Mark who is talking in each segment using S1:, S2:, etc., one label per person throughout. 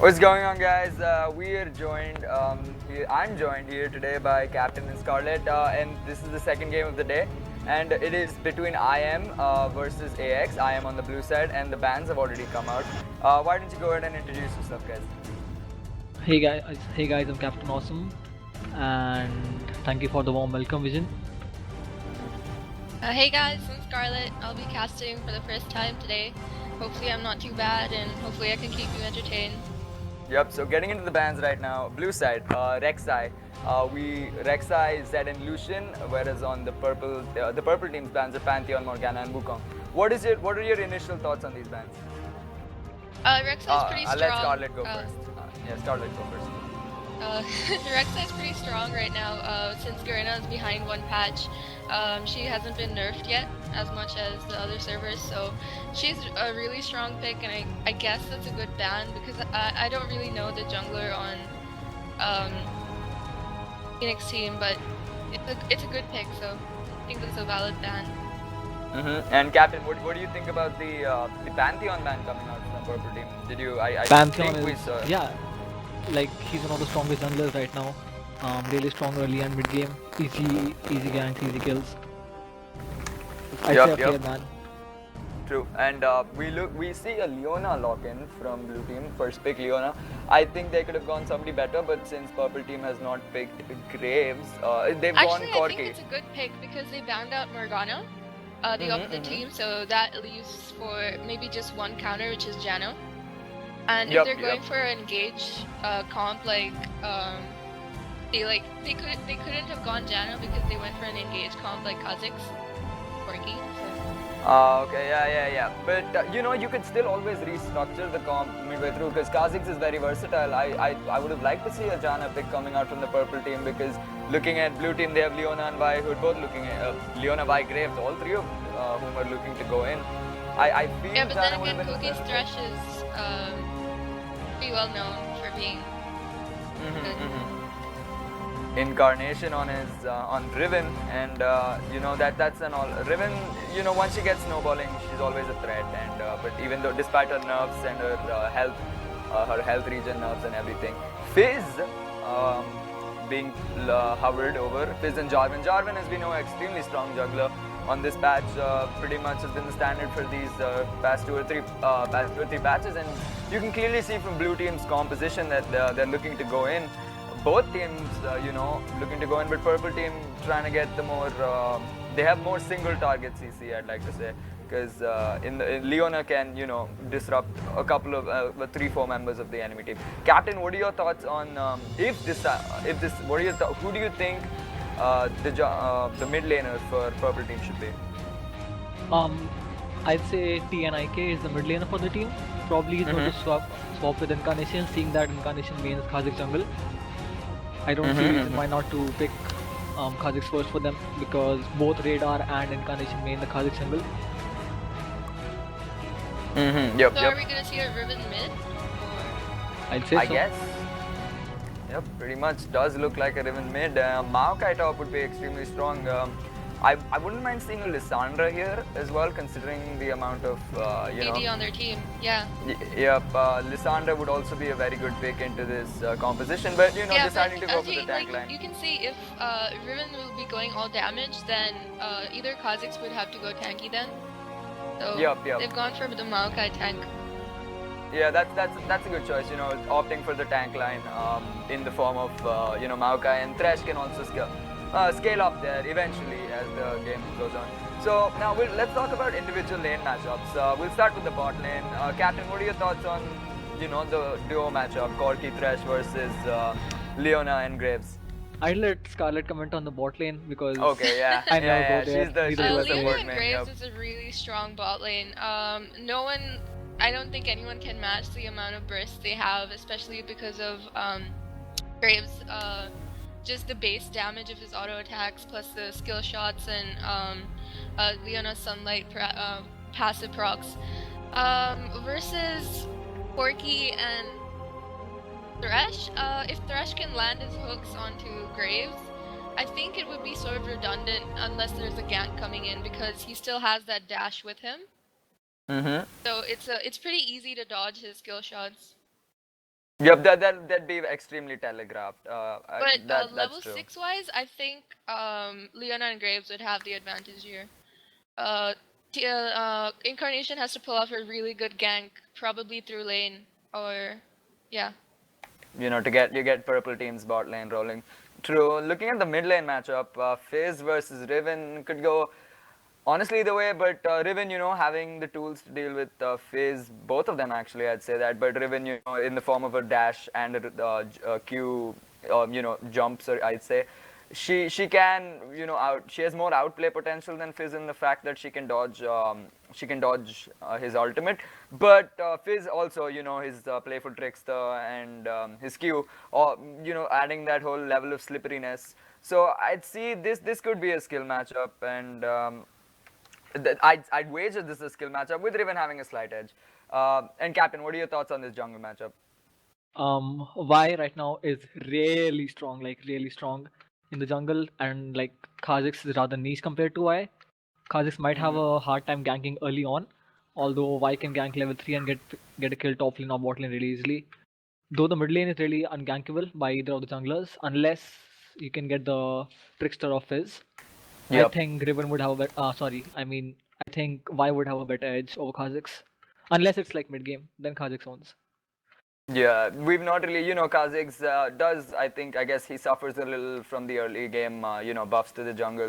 S1: What's going on, guys? I'm joined here today by Captain and Scarlett, and this is the second game of the day. And it is between IM versus AX. I am on the blue side, and the bans have already come out. Why don't you go ahead and introduce yourself, guys?
S2: Hey guys, I'm Captain Awesome, and thank you for the warm welcome, Vision.
S3: Hey guys, I'm Scarlett. I'll be casting for the first time today. Hopefully I'm not too bad, and hopefully I can keep you entertained.
S1: Yep. So getting into the bans right now. Blue side, Rek'Sai. Rek'Sai, Zed, and Lucian, whereas on the purple team's bans are Pantheon, Morgana, and Wukong. What are your initial thoughts on these bans?
S3: Rek'Sai's pretty strong.
S1: I'll let Scarlett go first. Yeah, Scarlett go first.
S3: Rek'Sai's pretty strong right now. Since Garena is behind one patch, she hasn't been nerfed yet as much as the other servers, so she's a really strong pick, and I guess that's a good ban because I don't really know the jungler on Phoenix team, but it's a good pick, so I think that's a valid ban.
S1: And Captain, what do you think about the Pantheon ban coming out from purple team? Did you?
S2: Pantheon
S1: think we
S2: is
S1: saw.
S2: yeah, like he's one of the strongest junglers right now. Really strong early and mid game. Easy ganks, easy kills. I'd say a fair ban.
S1: True, and we see a Leona lock-in from blue team, first pick Leona. I think they could have gone somebody better, but since purple team has not picked Graves, they've gone Corki.
S3: I think it's a good pick because they banned out Morgana, the opposite team, so that leaves for maybe just one counter, which is Jano. And if they're going for an engage comp, like they couldn't have gone Jano because they went for an engage comp like Kha'Zix, Corki.
S1: Okay, yeah. But you could still always restructure the comp midway through because Kha'Zix is very versatile. I would have liked to see a Janna pick coming out from the purple team because looking at blue team, they have Leona and Vi who are both looking at Leona, Vi, Graves, all three of whom are looking to go in. I feel
S3: but
S1: Janna
S3: then again, Cookie's Thresh is pretty well known for being good.
S1: Incarnation on Riven, and that's an all Riven. Once she gets snowballing, she's always a threat. And but even though, despite her nerfs and her health regen nerfs and everything, Fizz being hovered over, Fizz and Jarvan. Jarvan has been an extremely strong juggler on this patch. Pretty much has been the standard for these past two or three patches, and you can clearly see from blue team's composition that they're looking to go in. Both teams, looking to go in, but purple team trying to get the more. They have more single target CC, I'd like to say, because Leona can, disrupt a couple of 3-4 members of the enemy team. Captain, what are your thoughts on who do you think the mid laner for purple team should be?
S2: I'd say TNIK is the mid laner for the team. Probably he's going to swap with Incarnation, seeing that Incarnation mains Kha'Zix jungle. I don't see reason why not to pick Kha'Zix first for them because both Radar and Incarnation main the Kha'Zix jungle.
S1: Yep.
S3: Are we gonna see a Riven mid?
S2: I'd say so.
S1: I guess. Yep, pretty much does look like a Riven mid. Maokai top would be extremely strong. I wouldn't mind seeing a Lissandra here as well, considering the amount of
S3: AD on their team. Yeah.
S1: Yep, Lissandra would also be a very good pick into this composition, but deciding to go for the tank line.
S3: You can see if Riven will be going all damage, then either Kha'Zix would have to go tanky then. So they've gone for the Maokai tank.
S1: Yeah, that's a good choice. Opting for the tank line in the form of Maokai, and Thresh can also scale up there eventually as the game goes on. So now let's talk about individual lane matchups. We'll start with the bot lane. Captain, what are your thoughts on the duo matchup, Corki Thresh versus Leona and Graves?
S2: I'll let Scarlett comment on the bot lane because
S1: I
S2: never go there.
S3: Leona and Graves is a really strong bot lane. I don't think anyone can match the amount of bursts they have, especially because of Graves. Just the base damage of his auto attacks, plus the skill shots and Leona's sunlight passive procs. Versus Corki and Thresh, if Thresh can land his hooks onto Graves, I think it would be sort of redundant unless there's a gank coming in because he still has that dash with him. So it's pretty easy to dodge his skill shots.
S1: Yep, that'd be extremely telegraphed.
S3: But
S1: That's
S3: level
S1: true.
S3: 6 wise, I think Leona and Graves would have the advantage here. Incarnation has to pull off a really good gank, probably through lane, or yeah.
S1: To get purple team's bot lane rolling. True. Looking at the mid lane matchup, Fizz versus Riven could go honestly either way, but Riven, having the tools to deal with Fizz, both of them actually, I'd say that. But Riven, in the form of a dash and a Q, jumps, I'd say. She can she has more outplay potential than Fizz in the fact that she can dodge his ultimate, but Fizz also his playful trickster and his Q, or adding that whole level of slipperiness. So I'd see this could be a skill matchup, and I'd wager this is a skill matchup with Riven having a slight edge. And Captain, what are your thoughts on this jungle matchup?
S2: Y right now is really strong, like really strong in the jungle, and like Kha'Zix is rather niche compared to Y. Kha'Zix might have a hard time ganking early on, although Y can gank level 3 and get a kill top lane or bot lane really easily. Though the mid lane is really ungankable by either of the junglers unless you can get the trickster of Fizz. I
S1: Yep.
S2: think Riven would have a better. I think Y would have a better edge over Kha'Zix, unless it's like mid game. Then Kha'Zix owns.
S1: Yeah, we've not really, Kha'Zix does, I guess he suffers a little from the early game, buffs to the jungle.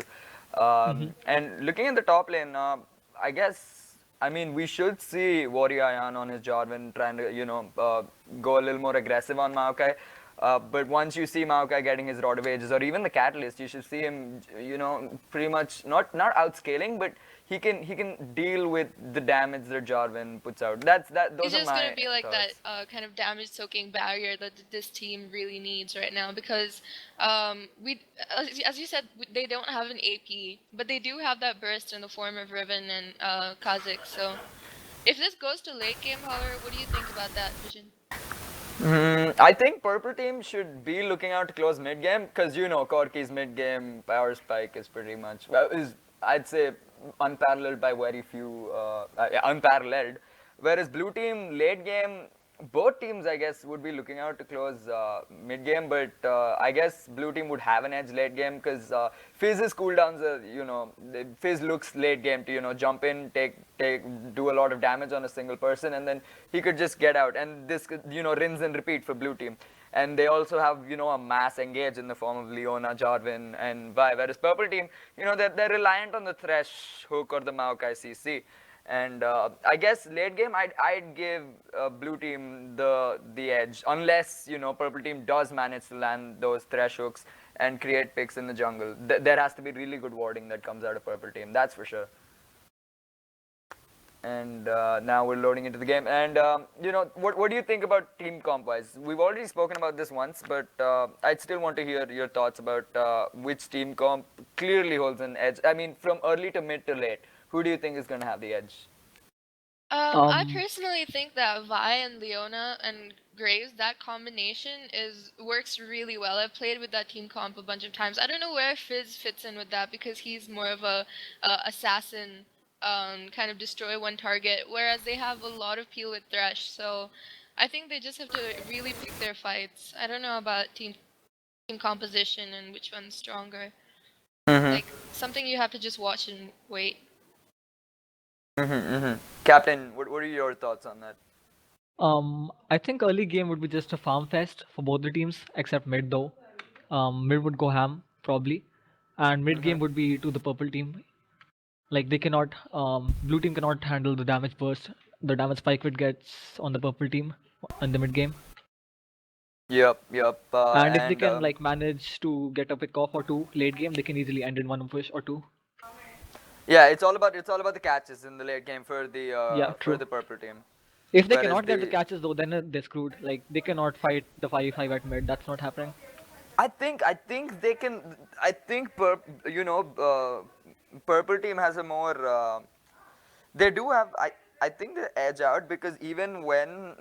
S1: And looking at the top lane, I guess, I mean, we should see Warrior Ayan on his Jarvan trying to, go a little more aggressive on Maokai. But once you see Maokai getting his Rod of Ages, or even the Catalyst, you should see him, pretty much not outscaling, but he can deal with the damage that Jarvan puts out. Those
S3: He's
S1: are
S3: just
S1: my
S3: gonna be like
S1: thoughts.
S3: that kind of damage soaking barrier that this team really needs right now because we as you said they don't have an AP, but they do have that burst in the form of Riven and Kha'Zix. So if this goes to late game, however, what do you think about that vision?
S1: I think purple team should be looking out to close mid game because Corky's mid game power spike is pretty much is I'd say unparalleled by very few unparalleled. Whereas blue team late game, both teams I guess would be looking out to close mid game, but I guess blue team would have an edge late game because Fizz's cooldowns are Fizz looks late game to jump in, take do a lot of damage on a single person, and then he could just get out, and this could rinse and repeat for blue team. And they also have a mass engage in the form of Leona, Jarvan, and Vi. Whereas purple team, they're reliant on the Thresh hook or the Maokai CC. And I guess late game, I'd give blue team the edge unless purple team does manage to land those Thresh hooks and create picks in the jungle. There has to be really good warding that comes out of purple team. That's for sure. And now we're loading into the game. And what do you think about team comp wise? We've already spoken about this once, but I'd still want to hear your thoughts about which team comp clearly holds an edge. I mean, from early to mid to late, who do you think is going to have the edge?
S3: I
S2: Um,
S3: personally think that Vi and Leona and Graves, that combination works really well. I've played with that team comp a bunch of times. I don't know where Fizz fits in with that because he's more of a assassin, kind of destroy one target, whereas they have a lot of peel with Thresh. So I think they just have to really pick their fights. I don't know about team composition and which one's stronger. Like something you have to just watch and wait.
S1: Captain, what are your thoughts on that?
S2: I think early game would be just a farm fest for both the teams, except mid though. Mid would go ham probably, and mid game would be to the purple team. Like they cannot, blue team cannot handle the damage burst, the damage spike it gets on the purple team in the mid game.
S1: Yep.
S2: And if they
S1: And
S2: can like manage to get a pick off or two late game, they can easily end in one push or two.
S1: yeah, it's all about the catches in the late game for
S2: Yeah,
S1: for
S2: true.
S1: the purple team.
S2: If they
S1: Whereas
S2: cannot get the
S1: the
S2: catches though, then they're screwed. Like they cannot fight the 5v5 at mid. That's not happening.
S1: I think they can. I think purple team has a more. They do have. I think the edge out because even when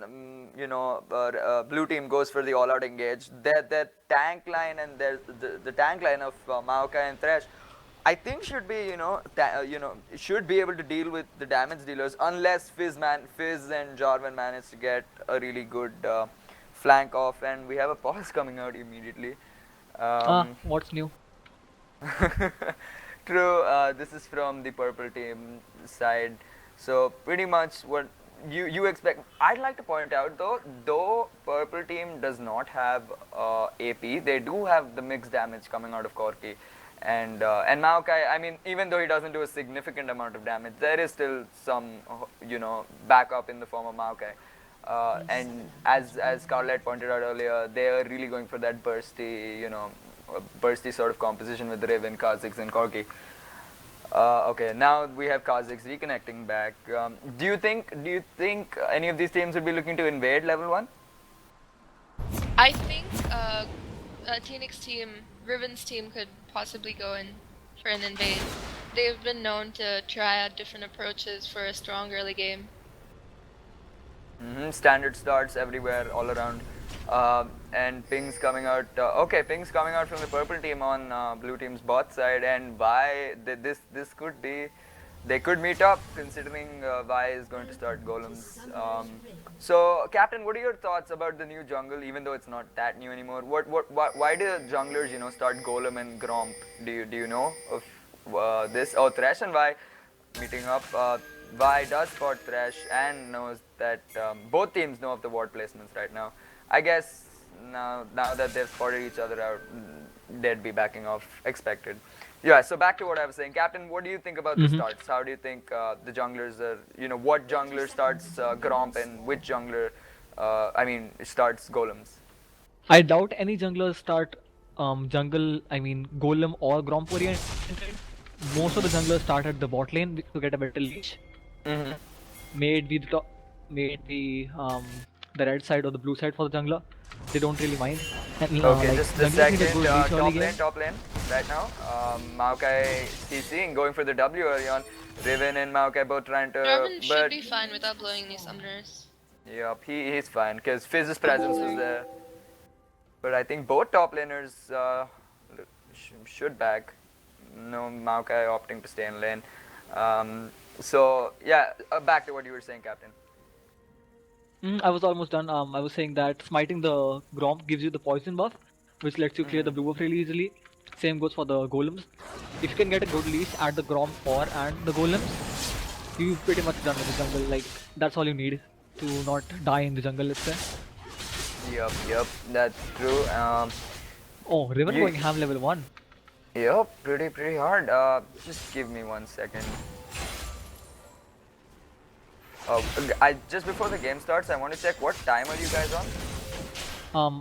S1: blue team goes for the all-out engage, their tank line and the tank line of Maokai and Thresh, I think should be should be able to deal with the damage dealers unless Fizz and Jarvan manage to get a really good flank off, and we have a pause coming out immediately.
S2: What's new?
S1: True, this is from the purple team side. So pretty much what you expect. I'd like to point out though purple team does not have AP, they do have the mixed damage coming out of Corki. And Maokai, I mean, even though he doesn't do a significant amount of damage, there is still some, backup in the form of Maokai. And as Scarlett pointed out earlier, they are really going for that bursty sort of composition with Riven, Kha'Zix, and Corki. Okay, now we have Kha'Zix reconnecting back. Do you think any of these teams would be looking to invade level 1?
S3: I think TNX team, Riven's team could possibly go in for an invade. They've been known to try out different approaches for a strong early game.
S1: Standard starts everywhere, all around. And pings coming out. Okay, pings coming out from the purple team on blue team's bot side, and this could be, they could meet up considering Vi is going to start golems. So, Captain, what are your thoughts about the new jungle? Even though it's not that new anymore, why do junglers start golem and gromp? Do you know of this? Oh, Thresh and Vi meeting up. Vi does spot Thresh and knows that both teams know of the ward placements right now. I guess now that they've spotted each other out, they'd be backing off, expected. Yeah, so back to what I was saying. Captain, what do you think about the starts? How do you think the junglers are, what jungler starts Gromp and which jungler, starts golems?
S2: I doubt any junglers start golem or Gromp oriented. Most of the junglers start at the bot lane to get a better leash. Made the red side or the blue side for the jungler. They don't really mind. And,
S1: okay, just a second. Top lane right now. Maokai CCing, going for the W early on. Riven and Maokai both trying to.
S3: Riven should be fine without blowing these summoners.
S1: Yep, he's fine because Fizz's presence was there. But I think both top laners should back. No, Maokai opting to stay in lane. So yeah, back to what you were saying, Captain.
S2: I was almost done. I was saying that smiting the Gromp gives you the poison buff, which lets you clear the blue buff really easily. Same goes for the golems. If you can get a good leash at the Gromp and the golems, you've pretty much done with the jungle. Like, that's all you need to not die in the jungle, let's say.
S1: Yep, that's true.
S2: Oh, Riven going ham level 1.
S1: Yep, pretty hard. Just give me 1 second. Just before the game starts, I want to check what time are you guys on?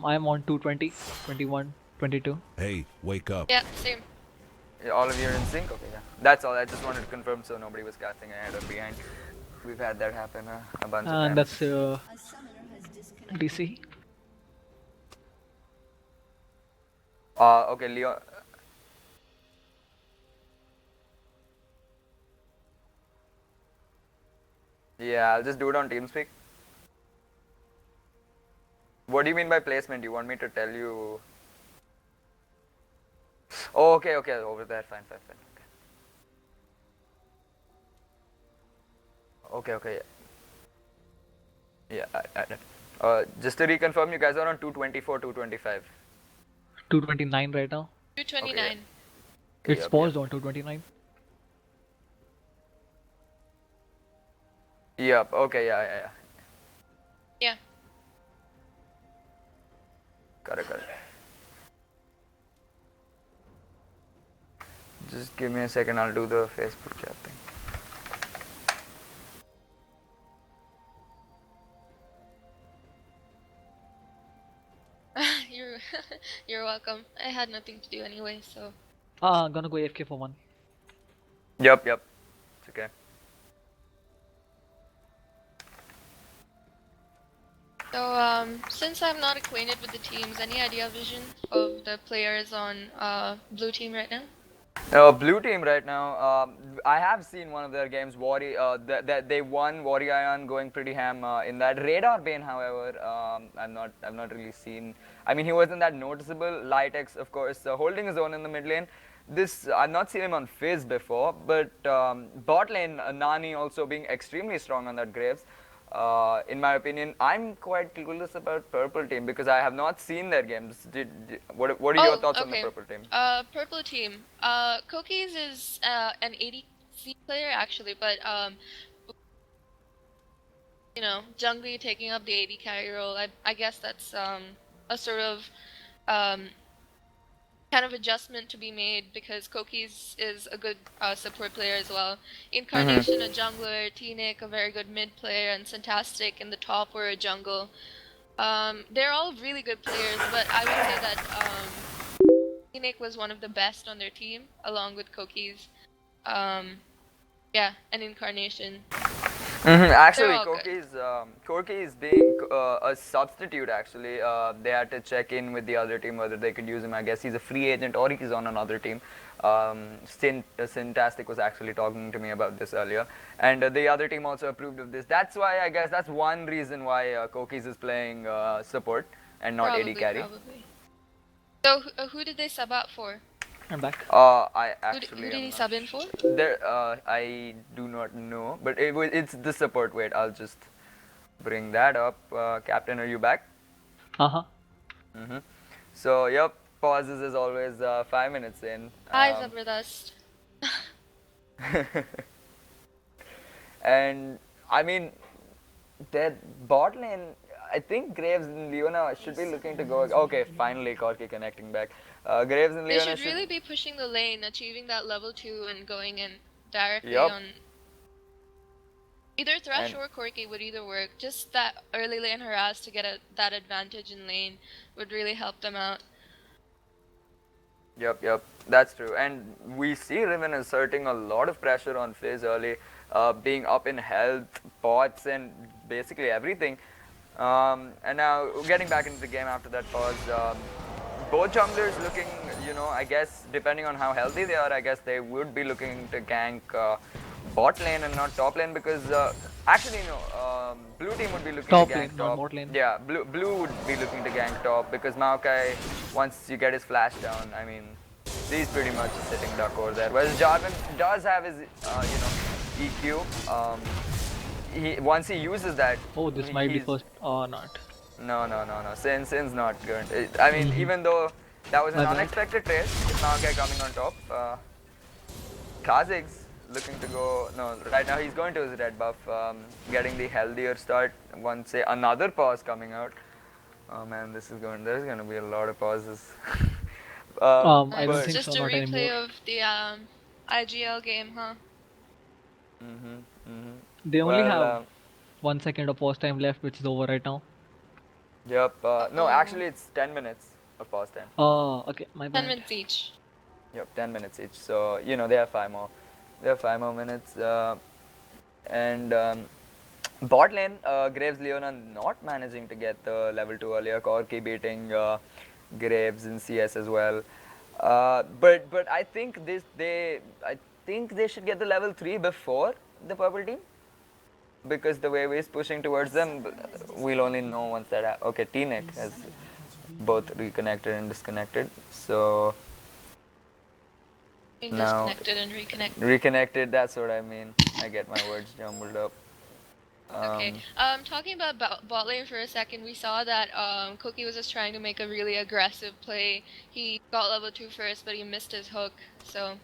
S2: I'm on 220, 21, 22.
S4: Hey, wake up.
S3: Yeah, same.
S1: Yeah, all of you are in sync? Okay, yeah. That's all. I just wanted to confirm so nobody was casting ahead or behind. We've had that happen a bunch of times.
S2: And that's DC.
S1: Okay, Leon. Yeah, I'll just do it on TeamSpeak. What do you mean by placement? You want me to tell you? Oh, okay, over there. Fine. Okay. Yeah, just to reconfirm, you guys are on 224, 225.
S2: 229 right now.
S3: 229.
S1: Okay.
S2: It's paused on 229.
S1: Yep, okay, yeah.
S3: Yeah.
S1: Got it. Just give me a second, I'll do the Facebook chat thing.
S3: You're welcome. I had nothing to do anyway, so.
S2: I'm gonna go AFK for 1.
S1: Yep. It's okay.
S3: So, since I'm not acquainted with the teams, any idea, Vision, of the players on blue team right now?
S1: Blue team right now, I have seen one of their games, that they won Warrior going pretty ham in that. Radar Bane, however, I've not really seen. I mean, he wasn't that noticeable. Lightex, of course, holding his own in the mid lane. I've not seen him on Fizz before, but bot lane, Nani also being extremely strong on that Graves. in my opinion, I'm quite clueless about purple team because I have not seen their games. What are your thoughts on the purple team?
S3: Purple team. Cookies is an ADC player actually, but you know, Jungly taking up the AD carry role. I guess that's a sort of um kind of adjustment to be made because Cookies is a good support player as well. Incarnation, a jungler, T-Nick, a very good mid player, and Fantastic in the top were a jungle. They're all really good players, but I would say that T-Nick was one of the best on their team, along with Cookies. Yeah, and Incarnation.
S1: Actually,
S3: all good.
S1: Corky is being a substitute. Actually, they had to check in with the other team whether they could use him. I guess he's a free agent or he's on another team. Syntastic was actually talking to me about this earlier, and the other team also approved of this. That's why I guess that's one reason why Kokis is playing support and not AD carry.
S3: Probably. So who did they sub out for?
S2: I'm back.
S1: I actually.
S3: Who did he sub in for?
S1: There, I do not know, but it's the support. Wait, I'll just bring that up. Captain, are you back? So, yep, pauses as always 5 minutes in.
S3: Hi, Zabardast.
S1: And, I mean, that bot lane, I think Graves and Leona should be looking to go. Okay, finally, Corky connecting back. Graves and Leona
S3: should really be pushing the lane, achieving that level 2 and going in directly on either Thresh or Corky would either work. Just that early lane harass to get that advantage in lane would really help them out.
S1: Yep, that's true. And we see Riven asserting a lot of pressure on Fizz early, being up in health, bots, and basically everything. And now getting back into the game after that pause. Both junglers looking, I guess, depending on how healthy they are, I guess they would be looking to gank bot lane and not top lane because, actually, no, blue team would be looking
S2: top
S1: to gank
S2: lane,
S1: top.
S2: not bot lane.
S1: Yeah, blue would be looking to gank top because Maokai, once you get his flash down, I mean, he's pretty much a sitting duck over there. Whereas Jarvan does have his, EQ. Once he uses that.
S2: Oh, this might be first or not.
S1: No. Sin's not good. I mean, even though that was an unexpected trade, Maokai coming on top. Kha'Zix looking to go. No, right now he's going to his red buff, getting the healthier start. Once another pause coming out. Oh man, there's going to be a lot of pauses.
S2: I don't think
S3: just
S2: so.
S3: a replay of the IGL game, huh?
S2: They only have 1 second of pause time left, which is over right now.
S1: Yep. No, actually it's 10 minutes of pause time.
S2: Oh, okay. My bad.
S3: 10 minutes each.
S1: Yep, 10 minutes each. So, they have 5 more. They have 5 more minutes. And bot lane, Graves Leona not managing to get the level 2 earlier. Corky beating Graves in CS as well. But I think they should get the level 3 before the purple team. Because the way we're pushing towards them, we'll only know once that happens. Okay, T-Nick has both reconnected and disconnected. So now
S3: disconnected and reconnected.
S1: Reconnected, that's what I mean. I get my words jumbled up.
S3: Okay. Talking about bot lane for a second, we saw that Cookie was just trying to make a really aggressive play. He got level 2 first, but he missed his hook. So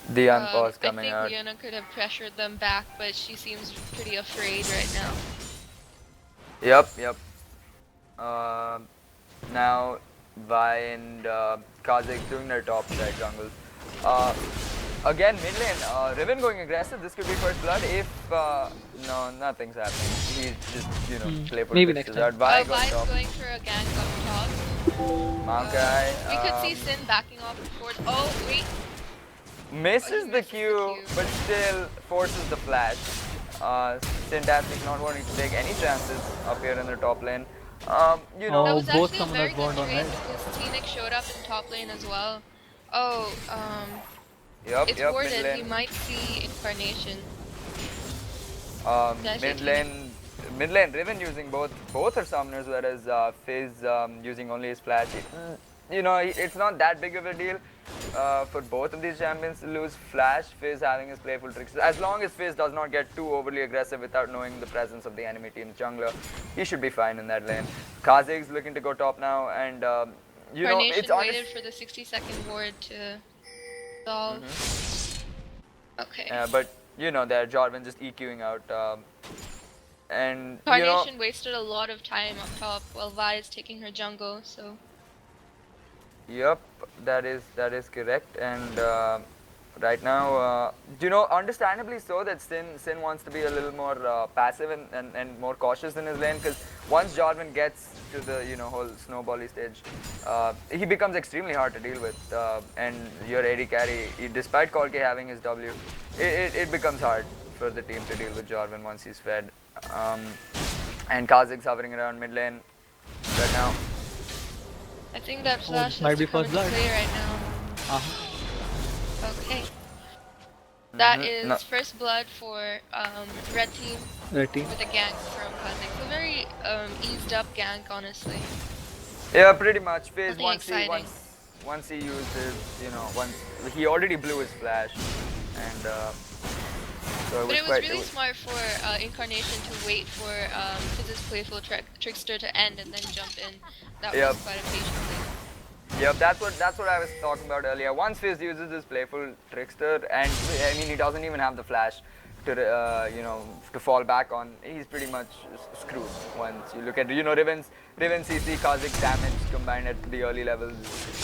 S1: the unpause coming out.
S3: I think Leona could have pressured them back, but she seems pretty afraid right now.
S1: Yep. Now Vi and Kha'Zix doing their top side jungles. Again, mid lane, Riven going aggressive. This could be first blood if no, nothing's happening. He's just play for
S2: maybe next time.
S1: Vi
S3: Vi's
S1: top.
S3: going for a gank up top.
S1: Maokai.
S3: We could see Sin backing off towards. Oh wait.
S1: Misses the Q, but still forces the flash. Syntastic not wanting to take any chances up here in the top lane.
S3: That was
S2: both
S3: actually a very
S2: summoners burned
S3: good
S2: on
S3: trade
S2: red.
S3: because T-Nick showed up in top lane as well. Oh, it's
S1: yep,
S3: warded.
S1: mid lane.
S3: You might see Incarnation.
S1: Mid lane, Riven using both her summoners, whereas Fizz using only his flash. It's not that big of a deal. for both of these champions to lose. Flash, Fizz having his playful tricks. As long as Fizz does not get too overly aggressive without knowing the presence of the enemy team's jungler, he should be fine in that lane. Kha'Zix's looking to go top now, and you know, it's
S3: waited for the 60-second ward to solve. Okay.
S1: Yeah, but you know, there Jarvan just EQing out. And
S3: Carnation wasted a lot of time up top while Vi is taking her jungle, so.
S1: Yep, that is correct. And right now, understandably so that Sin wants to be a little more passive and more cautious in his lane, because once Jarvan gets to the whole snowbally stage, he becomes extremely hard to deal with. And your AD carry, despite Corki having his W, it becomes hard for the team to deal with Jarvan once he's fed. And Kha'Zix hovering around mid lane right now.
S3: I think that flash
S2: might
S3: is
S2: be
S3: coming
S2: first
S3: to
S2: blood.
S3: play right now. Okay. That is first blood for red team.
S2: Red team.
S3: With a gank from Kha'Zix. A very eased up gank, honestly.
S1: Yeah, pretty much. Phase
S3: Nothing
S1: once he used his, once he already blew his flash, and so
S3: it was really smart for Incarnation to wait for Fizz's playful trickster to end and then jump in. That was quite a patient thing.
S1: Yep, that's what I was talking about earlier. Once Fizz uses his playful trickster, and I mean he doesn't even have the flash to to fall back on, he's pretty much screwed. Once you look at Riven CC, Kha'Zix damage combined at the early levels,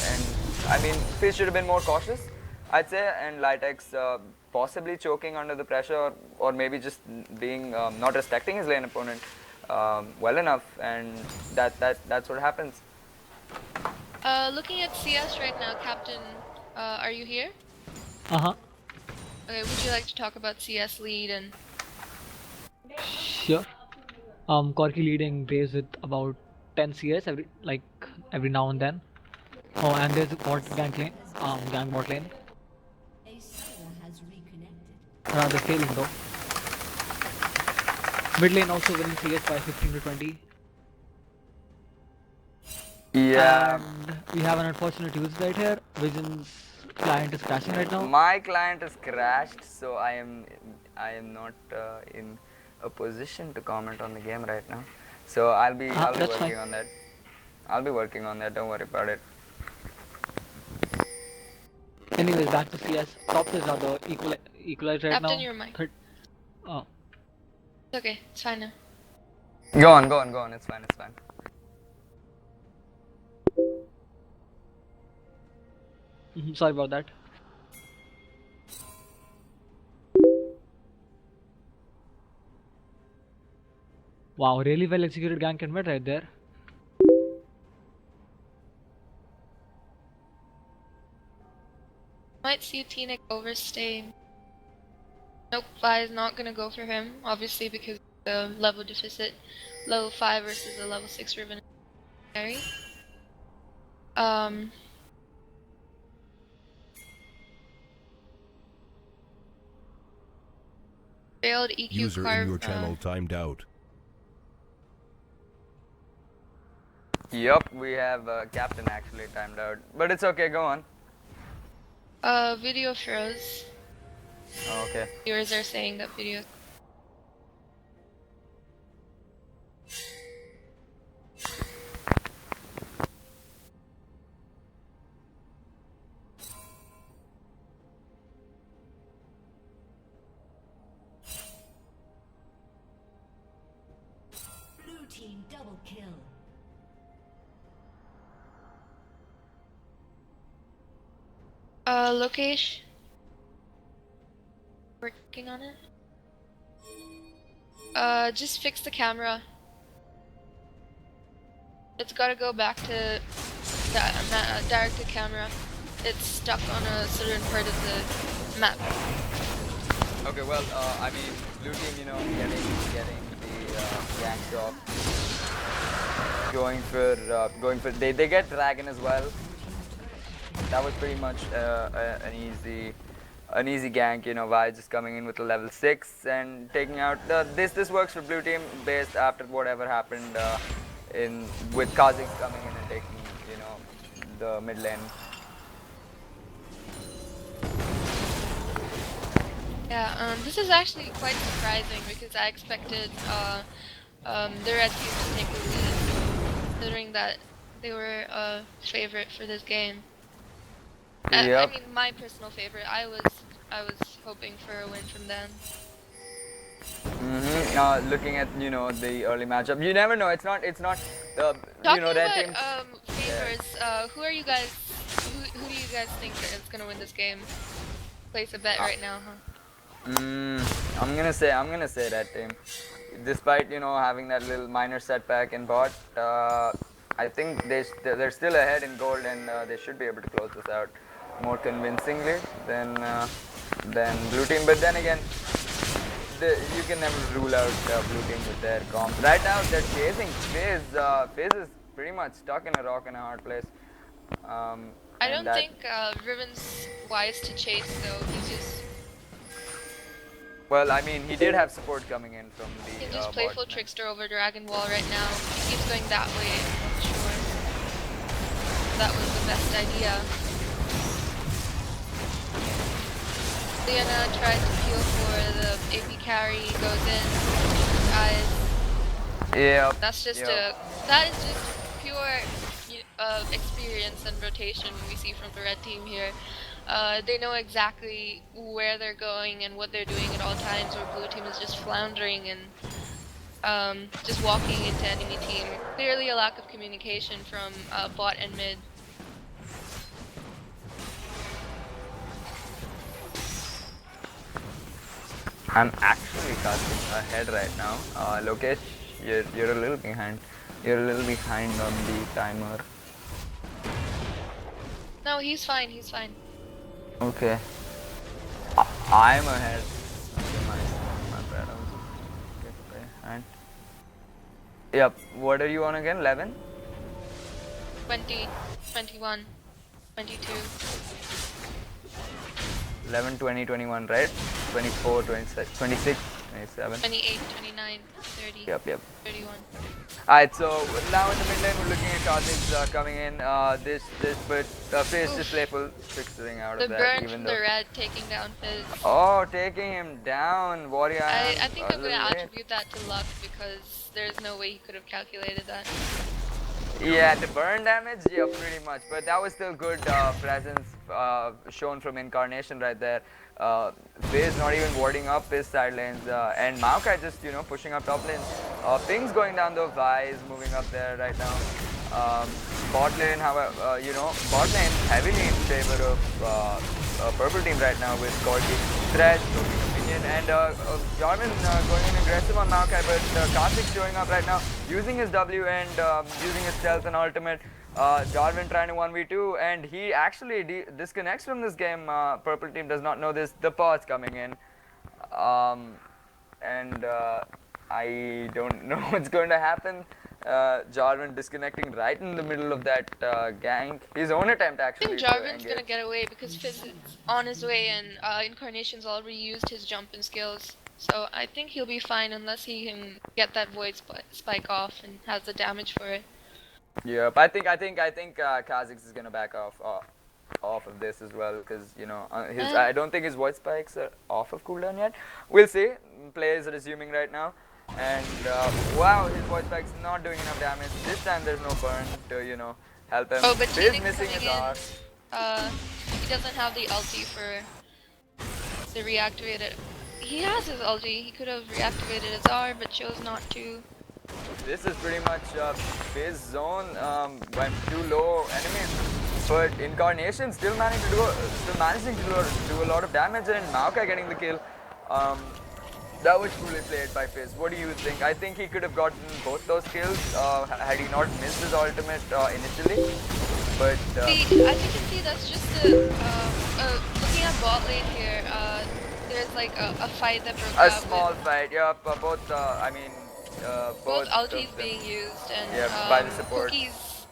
S1: and I mean Fizz should have been more cautious, I'd say, and Litex possibly choking under the pressure, or maybe just being not respecting his lane opponent well enough, and that's what happens.
S3: Looking at CS right now, Captain, are you here? Okay, would you like to talk about CS lead and?
S2: Sure. Corki leading Graves with about 10 CS every now and then. Oh, and there's a bot gank lane, gank bot lane. Rather failing though. Mid lane also winning CS by 15 to 20.
S1: Yeah.
S2: And we have an unfortunate use right here. Vision's client is crashing right now.
S1: My client is crashed, so I am not in a position to comment on the game right now. So I'll be working on that. I'll be working on that. Don't worry about it.
S2: Anyways, back to CS. Top is rather equalized right now.
S3: Captain, your mic.
S2: Oh.
S3: It's okay. It's fine now.
S1: Go on. It's fine.
S2: Sorry about that. Wow, really well executed gank and mid right there.
S3: Might see Tunic overstay. Nope, Vi is not gonna go for him, obviously because of the level deficit. Level 5 versus a level 6 Riven carry. Failed EQ
S4: User
S3: card,
S4: in your channel timed out.
S1: Yup, we have Captain actually timed out, but it's okay. Go on.
S3: Video froze.
S1: Oh, okay.
S3: Viewers are saying that video.
S5: Blue team double kill.
S3: Lokesh. Working on it. Just fix the camera. It's gotta go back to direct to camera. It's stuck on a certain part of the map.
S1: Okay, well, I mean, blue team, getting the gank off. Going for they get dragon as well. That was pretty much an easy gank, Vi just coming in with a level 6 and taking out this works for blue team based after whatever happened with Kha'Zix coming in and taking the mid lane.
S3: Yeah, this is actually quite surprising because I expected the red team to take the lead, considering that they were a favorite for this game. I
S1: Yep.
S3: mean, my personal favorite. I was hoping for a win from them.
S1: Looking at the early matchup, you never know. It's not
S3: Talking
S1: red
S3: about
S1: teams.
S3: favors, who are you guys? Who do you guys think is gonna win this game? Place a bet right now, huh?
S1: I'm gonna say red team, despite having that little minor setback in bot. I think they're still ahead in gold, and they should be able to close this out more convincingly than blue team. But then again, you can never rule out blue team with their comps. Right now, they're chasing FaZe. FaZe is pretty much stuck in a rock and a hard place.
S3: I don't think Riven's wise to chase though. He's just
S1: Well, I mean, he did have support coming in from the
S3: he can just playful
S1: bot lane.
S3: trickster over Dragon Wall right now. He keeps going that way. I'm not sure that was the best idea. Leona tries to peel for the AP carry, goes in, guys.
S1: Yeah.
S3: That is just pure experience and rotation we see from the red team here. They know exactly where they're going and what they're doing at all times, where blue team is just floundering and just walking into enemy team. Clearly a lack of communication from bot and mid.
S1: I'm actually casting ahead right now. Lokesh, you're a little behind. You're a little behind on the timer.
S3: No, he's fine, he's fine.
S1: Okay. I'm ahead. Okay, my bad. I was a bit behind. Yep. What are you on again? 11?
S3: 20, 21, 22.
S1: 11, 20, 21, right? 24, 26, 26, 27.
S3: 28, 29, 30,
S1: Yep.
S3: 31.
S1: Alright, so now in the mid lane we're looking at Karthik coming in. But FaZe just playful trickstering out
S3: The
S1: of that.
S3: burn
S1: Even
S3: from
S1: though.
S3: the red taking down Fizz.
S1: Oh, taking him down. Warrior.
S3: I think I'm
S1: a
S3: going to
S1: little late.
S3: attribute that to luck because there's no way he could have calculated that.
S1: Yeah, the burn damage, yeah, pretty much. But that was still good presence shown from Incarnation right there. FaZe not even warding up his side lanes, and Maokai just pushing up top lanes. Ping's going down though. Vi is moving up there right now. Bot lane, however, bot lane heavily in favor of purple team right now with Corki, Thresh, Minion, and Jarvan going in aggressive on Maokai, but Karthik showing up right now, using his W and using his stealth and ultimate. Jarvan trying to 1v2, and he actually disconnects from this game. Purple team does not know this. The pause coming in, and I don't know what's going to happen. Jarvan disconnecting right in the middle of that gank. His own attempt
S3: I
S1: actually.
S3: think Jarvan's going to get away because Fizz is on his way and Incarnation's already used his jump and skills. So I think he'll be fine unless he can get that void spike off and has the damage for it.
S1: Yeah, but I think Kha'Zix is gonna back off of this as well because I don't think his void spikes are off of cooldown yet. We'll see. Play is resuming right now, and wow, his void spike's not doing enough damage. This time there's no burn to help him.
S3: Oh, but
S1: He's
S3: Cheating's
S1: missing
S3: coming
S1: his R.
S3: he doesn't have the ulti for to reactivate it. He has his ulti. He could have reactivated his R, but chose not to.
S1: This is pretty much FaZe zone went too low enemies, but Incarnation still managing to do a lot of damage, and Maokai getting the kill. That was truly played by FaZe. What do you think? I think he could have gotten both those kills had he not missed his ultimate initially. But
S3: See, as you can see, that's just the looking at bot lane here. There's like a fight that broke out.
S1: A small fight. Yeah, both.
S3: Both ultis being used and
S1: by the support.
S3: Cookie's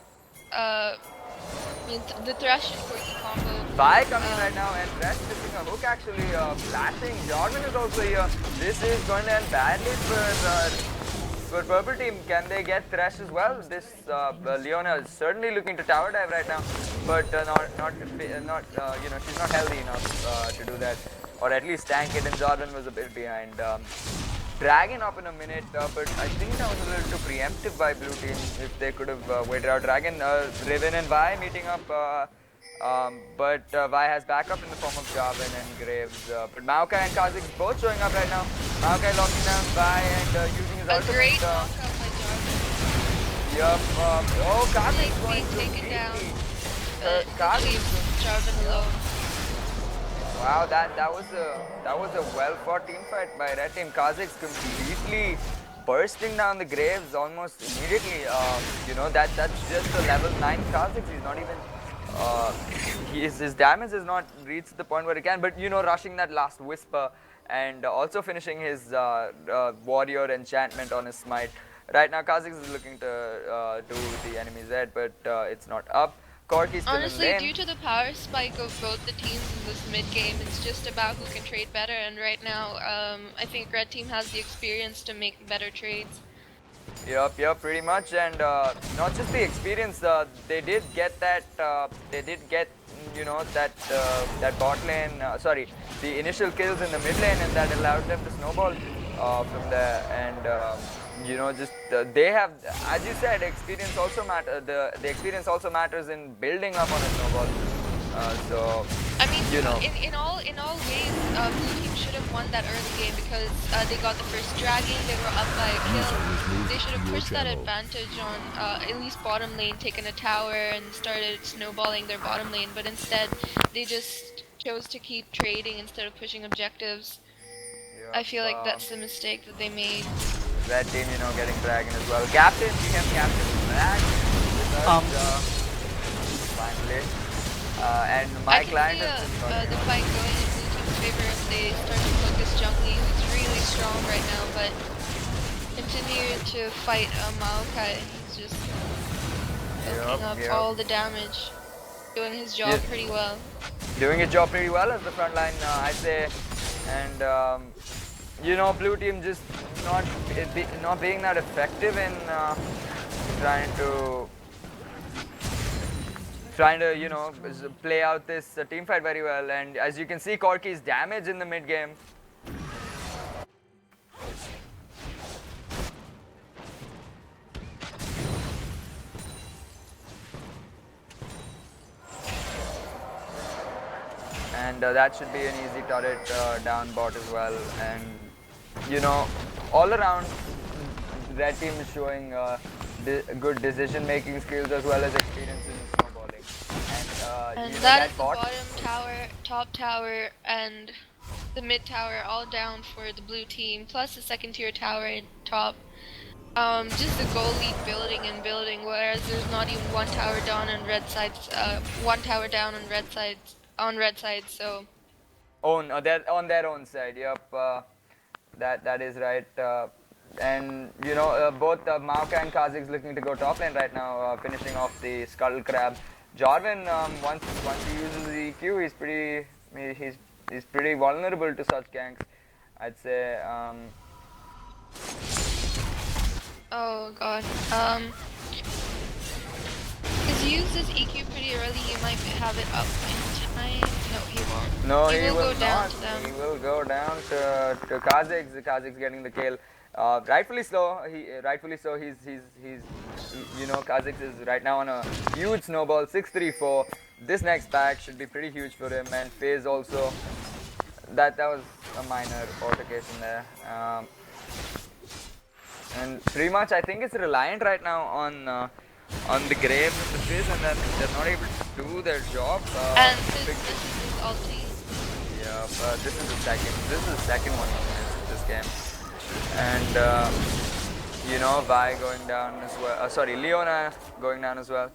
S3: the Thresh and Cookie combo.
S1: Vi coming right now, and Thresh missing a hook actually, flashing. Jarvan is also here. This is going to end badly for purple team. Can they get Thresh as well? This Leona is certainly looking to tower dive right now, but not she's not healthy enough to do that. or at least tank it, and Jordan was a bit behind. Dragon up in a minute, but I think that was a little too preemptive by blue team. If they could have waited out Dragon, Riven and Vi meeting up, but Vi has backup in the form of Jarvan and Graves. But Maokai and Kha'Zix both showing up right now. Maokai locking down Vi and using his
S3: A
S1: ultimate.
S3: great knockout by Jarvan.
S1: Yup. Oh, Kha'Zix going
S3: Being
S1: to
S3: taken down.
S1: Kha'Zix.
S3: Jarvan alone.
S1: Wow, that was a well fought team fight by Red Team. Kha'Zix completely bursting down the Graves almost immediately. That's just a level 9 Kha'Zix. He's not even his damage has not reached the point where it can, but rushing that last whisper and also finishing his warrior enchantment on his smite. Right now Kha'Zix is looking to do the enemy's head, but it's not up. Corki's still
S3: Honestly,
S1: in lane.
S3: due to the power spike of both the teams in this mid game, it's just about who can trade better, and right now I think Red Team has the experience to make better trades.
S1: Yep, pretty much, and not just the experience. They did get that. That bot lane. Sorry, the initial kills in the mid lane, and that allowed them to snowball from there. And they have, as you said, experience also matter. The experience also matters in building up on a snowball. So
S3: I mean, in all ways, Blue Team should have won that early game because they got the first dragging, they were up by a kill. They should have pushed that advantage on at least bottom lane, taken a tower and started snowballing their bottom lane, but instead they just chose to keep trading instead of pushing objectives. I feel like that's the mistake that they made.
S1: Red Team, getting dragon as well. Captain, became captain back with us, finally. And my client
S3: has the fight going in Blue Team's favor if they start to focus Junglee, who's really strong right now, but continue to fight Maokai. He's just soaking up all the damage, doing his job pretty well.
S1: Doing his job pretty well as the front line, I'd say. And Blue Team just not being that effective in trying to play out this team fight very well. And as you can see, Corki's damage in the mid game. And that should be an easy turret down bot as well. And all around, Red Team is showing good decision-making skills as well as experience in snowballing. And
S3: that is the bottom tower, top tower, and the mid tower all down for the blue team, plus the second tier tower in top. Just the goal lead building and building, whereas there's not even one tower down on red sides, one tower down on red sides, so.
S1: On their own side, yep. That is right. And both Maokai and Kha'Zix looking to go top lane right now, finishing off the Scuttle Crab. Jarvan, once he uses the EQ, he's pretty vulnerable to such ganks, I'd say.
S3: Oh god. Because he used his EQ pretty early, he might have it up in time. No, he won't.
S1: No,
S3: he will go
S1: not.
S3: down to them.
S1: He will go down to Kha'Zix. Kha'Zix getting the kill. Rightfully so. He's Kha'Zix is right now on a huge snowball, 6-3-4. This next pack should be pretty huge for him, and FaZe also. That was a minor altercation there. And pretty much, I think it's reliant right now on the Graves and the FaZe, and then they're not able to do their job.
S3: And this is his ulti.
S1: Yeah, but this is the second one in this game. And Vi going down as well. Leona going down as well.
S3: To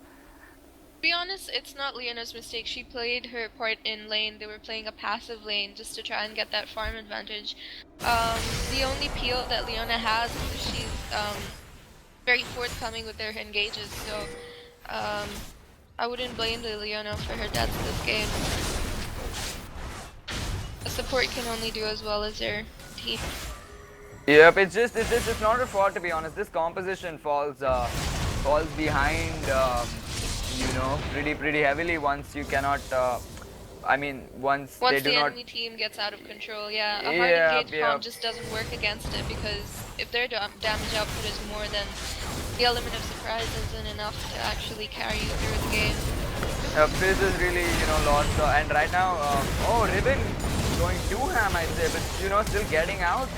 S3: be honest, it's not Leona's mistake. She played her part in lane. They were playing a passive lane just to try and get that farm advantage. The only peel that Leona has is she's very forthcoming with their engages. So I wouldn't blame the Leona for her death this game. A support can only do as well as their team.
S1: Yep, it's not her fault, to be honest. This composition falls behind, pretty heavily once you cannot I mean, once they
S3: Once
S1: do
S3: the
S1: not.
S3: enemy team gets out of control, yeah, a hard
S1: Yeah,
S3: engaged
S1: yeah.
S3: farm just doesn't work against it because if their damage output is more than the element of surprise isn't enough to actually carry you through the game.
S1: Fizz is really, lost. And right now, oh, Ribbon going too ham, I'd say, but still getting out.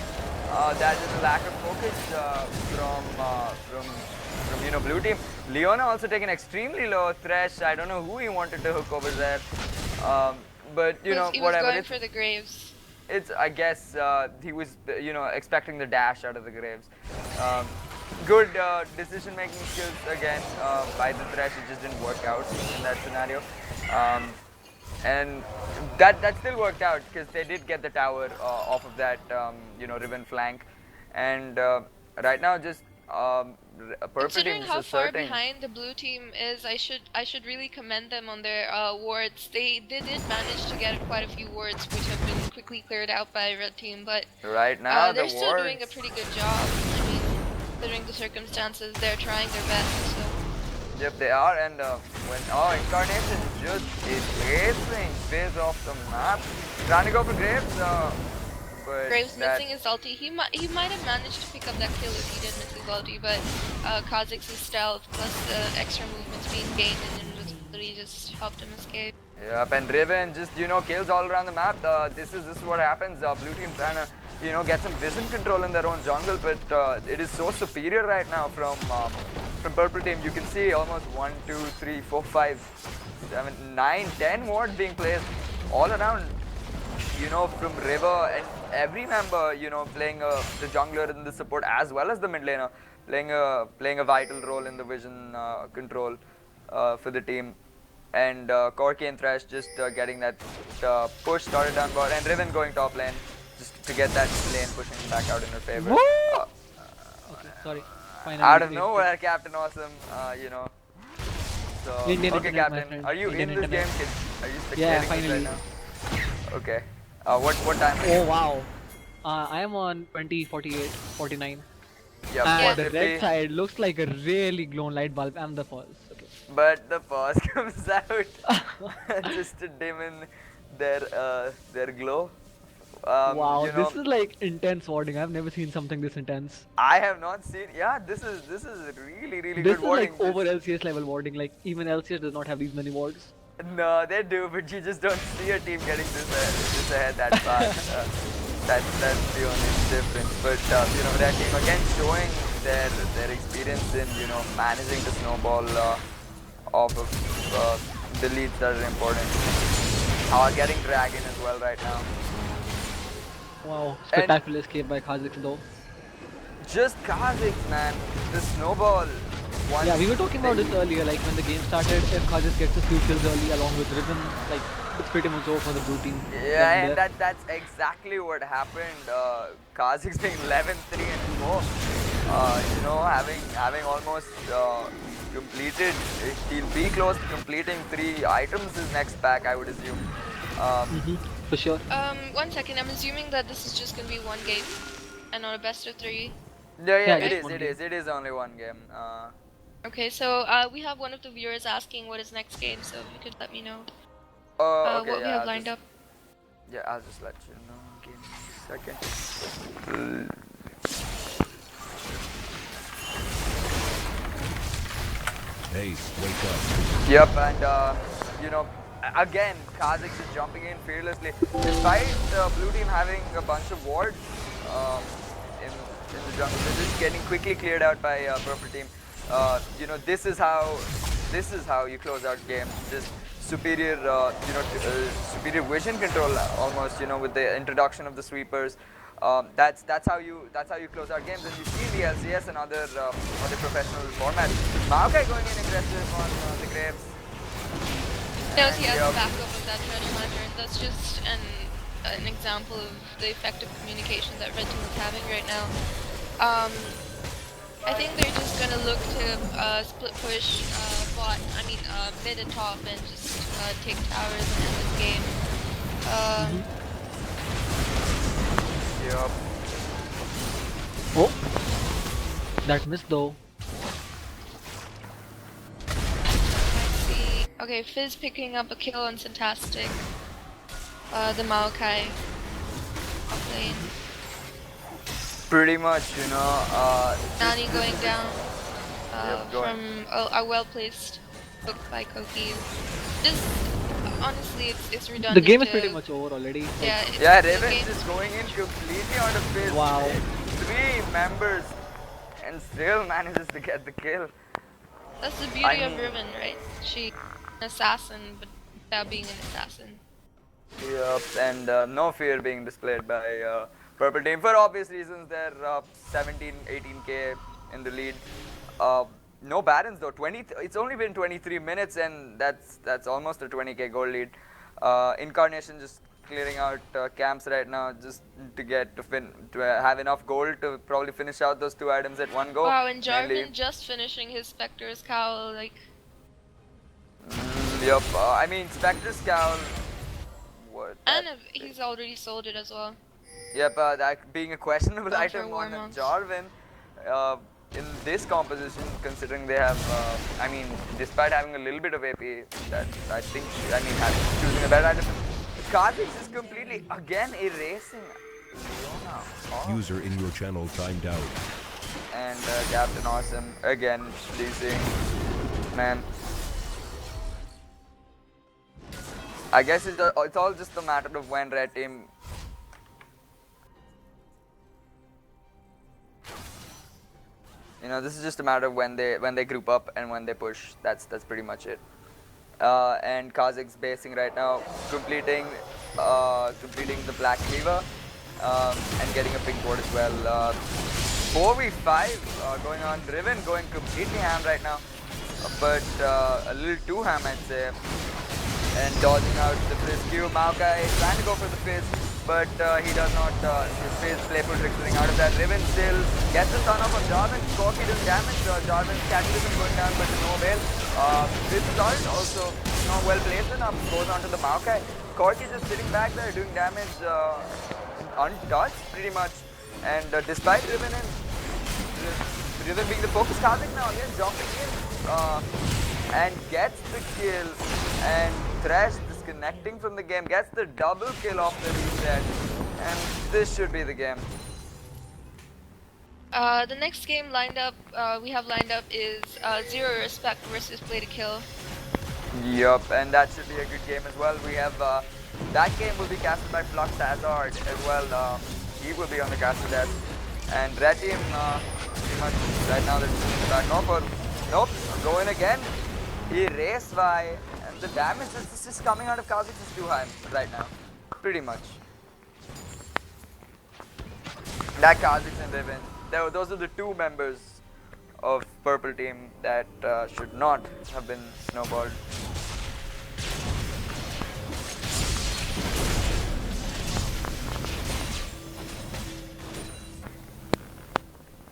S1: That is a lack of focus from blue team. Leona also taking extremely low thresh. I don't know who he wanted to hook over there, but
S3: He was
S1: whatever.
S3: going for the graves.
S1: I guess he was expecting the dash out of the graves. Good decision-making skills again by the thresh. It just didn't work out in that scenario, and that still worked out because they did get the tower off of that ribbon flank, and right now just Purple team
S3: Considering
S1: just
S3: how far
S1: asserting.
S3: behind the blue team is, I should really commend them on their wards. They did manage to get quite a few wards, which have been quickly cleared out by red team, but
S1: Right now
S3: they're
S1: the
S3: still doing a
S1: wards.
S3: pretty good job. I mean, considering the circumstances, they're trying their best. So.
S1: Yep, they are, and when Incarnation just erasing Fizz off the map, trying to go for Graves, but
S3: Graves
S1: that,
S3: missing his ulti. He might have managed to pick up that kill if he did miss his ulti, but Kha'Zix's stealth plus the extra movements being gained in invisibility just helped him escape.
S1: Yep, and Riven just kills all around the map. This is what happens. Blue team trying to get some vision control in their own jungle, but it is so superior right now from Purple team. You can see almost 1, 2, 3, 4, 5, 7, 9, 10 wards being placed all around. From River and every member, playing the jungler and the support as well as the mid laner, playing a vital role in the vision control for the team. And Corki and Thresh just getting that push started down bot, and Riven going top lane just to get that lane pushing back out in her favor.
S2: Okay, sorry. Finally,
S1: Out of
S2: we
S1: nowhere, Captain Awesome, So,
S2: Indian
S1: okay,
S2: internet, my
S1: Captain,
S2: friend.
S1: are you
S2: Indian
S1: in this
S2: internet.
S1: game, kid? Are you
S2: Yeah,
S1: spectating this
S2: finally.
S1: right now? Okay. What time? Are you?
S2: Oh wow. I am on 20, 48, 49.
S1: Yep,
S2: And the
S1: 450.
S2: red side looks like a really glowing light bulb. I'm the first. Okay.
S1: But the pause comes out just to dim in their glow.
S2: Wow,
S1: You know,
S2: this is like intense warding. I've never seen something this intense.
S1: I have not seen. Yeah, this is really
S2: This
S1: good
S2: is
S1: warding.
S2: like over LCS level warding. Like even LCS does not have these many wards.
S1: No, they do, but you just don't see a team getting this ahead that fast. That's the only difference. But that team again showing their experience in managing the snowball off of the leads that are important. Getting Dragon as well right now.
S2: Wow, spectacular escape by Kha'Zix though.
S1: Just Kha'Zix, man. The snowball.
S2: Yeah, we were talking about this earlier. Like when the game started, if Kha'Zix gets a few kills early along with Ribbon, like it's pretty much over for the blue team.
S1: Yeah, and that's exactly what happened. Kha'Zix being 11, 3 and 4. Having almost completed, he'll be close to completing 3 items his next pack, I would assume.
S2: For sure.
S3: 1 second. I'm assuming that this is just gonna be one game, and not a best of 3.
S1: Yeah,
S2: just
S1: it
S2: one
S1: is. It is only one game.
S3: Okay, so we have one of the viewers asking what is next game, so if you could let me know
S1: Okay,
S3: what we
S1: yeah,
S3: have lined up.
S1: Yeah, I'll just let you know. Give me a second.
S4: Hey, wake up.
S1: Yep, and again, Kha'Zix is jumping in fearlessly. Despite blue team having a bunch of wards in the jungle, they're just getting quickly cleared out by purple team. This is how you close out games. Just superior, superior vision control almost. With the introduction of the sweepers. That's how you close out games, and you see the LCS and other professional formats. Maokai going in aggressive on the Graves.
S3: Knows he has the backup of that Treasure Hunter, and that's just an example of the effective communication that Red Team is having right now. I think they're just gonna look to split push mid and top and just take towers and end this game.
S1: Yep.
S2: Oh, that missed though.
S3: I see. Okay, Fizz picking up a kill on Fantastic. the Maokai off lane.
S1: Pretty much, you know.
S3: Nani going down
S1: going.
S3: from a well-placed hook by Koki. Just honestly, it's redundant.
S2: The game is
S3: to-
S2: pretty much over already.
S3: Yeah,
S1: Yeah,
S3: the
S1: Raven's
S3: game-
S1: just going in completely out of phase.
S2: Wow.
S1: 3 members and still manages to get the kill.
S3: That's the beauty
S1: I
S3: of
S1: mean-
S3: Riven, right? She's an assassin, but without being an assassin.
S1: Yep, and no fear being displayed by Purple Team. For obvious reasons, they're 17, 18k in the lead. No Barons though. It's only been 23 minutes, and that's almost a 20k gold lead. Incarnation just clearing out camps right now, just to get to have enough gold to probably finish out those 2 items at one go.
S3: Wow, and
S1: mainly.
S3: Jarvan just finishing his Spectre's Cowl, like...
S1: Yep, I mean Spectre's Scowl. What?
S3: And he's already sold it as well.
S1: Yep, that being a questionable
S3: Gone for
S1: item on
S3: Warmonks.
S1: Jarvan in this composition, considering they have, I mean, despite having a little bit of AP, that I think, choosing a better item. Kha'Zix is completely, again, erasing Leona. Oh.
S4: User in your channel timed out.
S1: And Captain Awesome, again, losing. Man. I guess it's all just a matter of when Red Team this is just a matter of when they group up and when they push. That's pretty much it. And Kha'Zix basing right now, completing the Black Cleaver and getting a pink ward as well. 4v5 going on. Riven going completely ham right now, but a little too ham, I'd say. And dodging out the Fizz Q. Maokai trying to go for the Fizz, but he does not. His Fizz playful trickling out of that. Riven still gets the stun off of Jarvan. Corki does damage. Jarvan's Catalysm going down, but to no avail. Fizz start also not well placed enough. Goes onto the Maokai. Corki just sitting back there doing damage untouched pretty much. And despite Riven being the focus, Kha'Zix now again jumping in and gets the kill. And Thresh disconnecting from the game, gets the double kill off the reset, and this should be the game.
S3: The next game we have lined up is Zero Respect versus Play to Kill.
S1: Yup, and that should be a good game as well. We have that game will be casted by Flux Hazard as well. He will be on the caster desk, and Red Team pretty much right now they're just back off. Or nope, go in again. Erase by. The damage that's just coming out of Kha'Zix is too high right now, pretty much. That Kha'Zix and Riven, those are the 2 members of Purple Team that should not have been snowballed.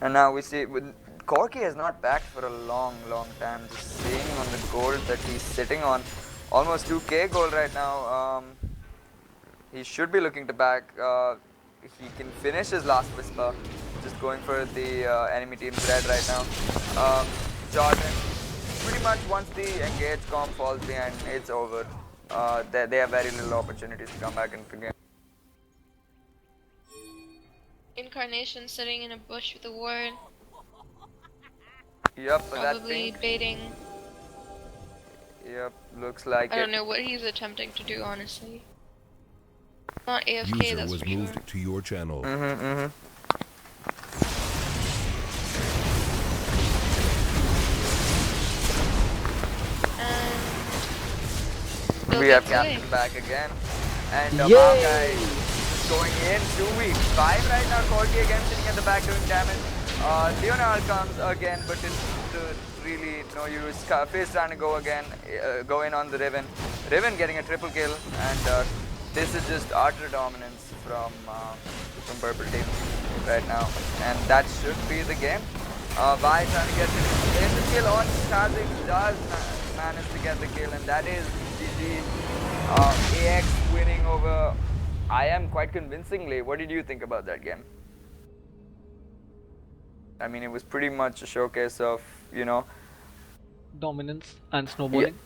S1: And now we see Corki has not backed for a long time. Just seeing on the gold that he's sitting on, almost 2k gold right now. He should be looking to back. He can finish his last Whisper. Just going for the enemy team's red right now. Jarvan, pretty much once the engage comp falls behind, it's over. They have very little opportunities to come back into the game.
S3: Incarnation sitting in a bush with a ward.
S1: Yep, that
S3: Probably
S1: pink.
S3: baiting.
S1: Yep, looks like
S3: I don't
S1: it.
S3: know what he's attempting to do, honestly. Not AFK,
S4: User
S3: that's
S4: was
S3: for
S4: moved
S3: sure.
S4: to your channel.
S3: And
S1: We have Captain back again. And Maokai going in 2v5 right now. Corki again sitting at the back doing damage. Leonard comes again, but it's really no use. Fizz trying to go again, go in on the Riven. Riven getting a triple kill, and this is just utter dominance from Purple Team right now. And that should be the game. Vi trying to get the kill on Kha'Zix, does manage to get the kill, and that is GG. AX winning over I am quite convincingly. What did you think about that game? I mean, it was pretty much a showcase of,
S2: Dominance and snowballing.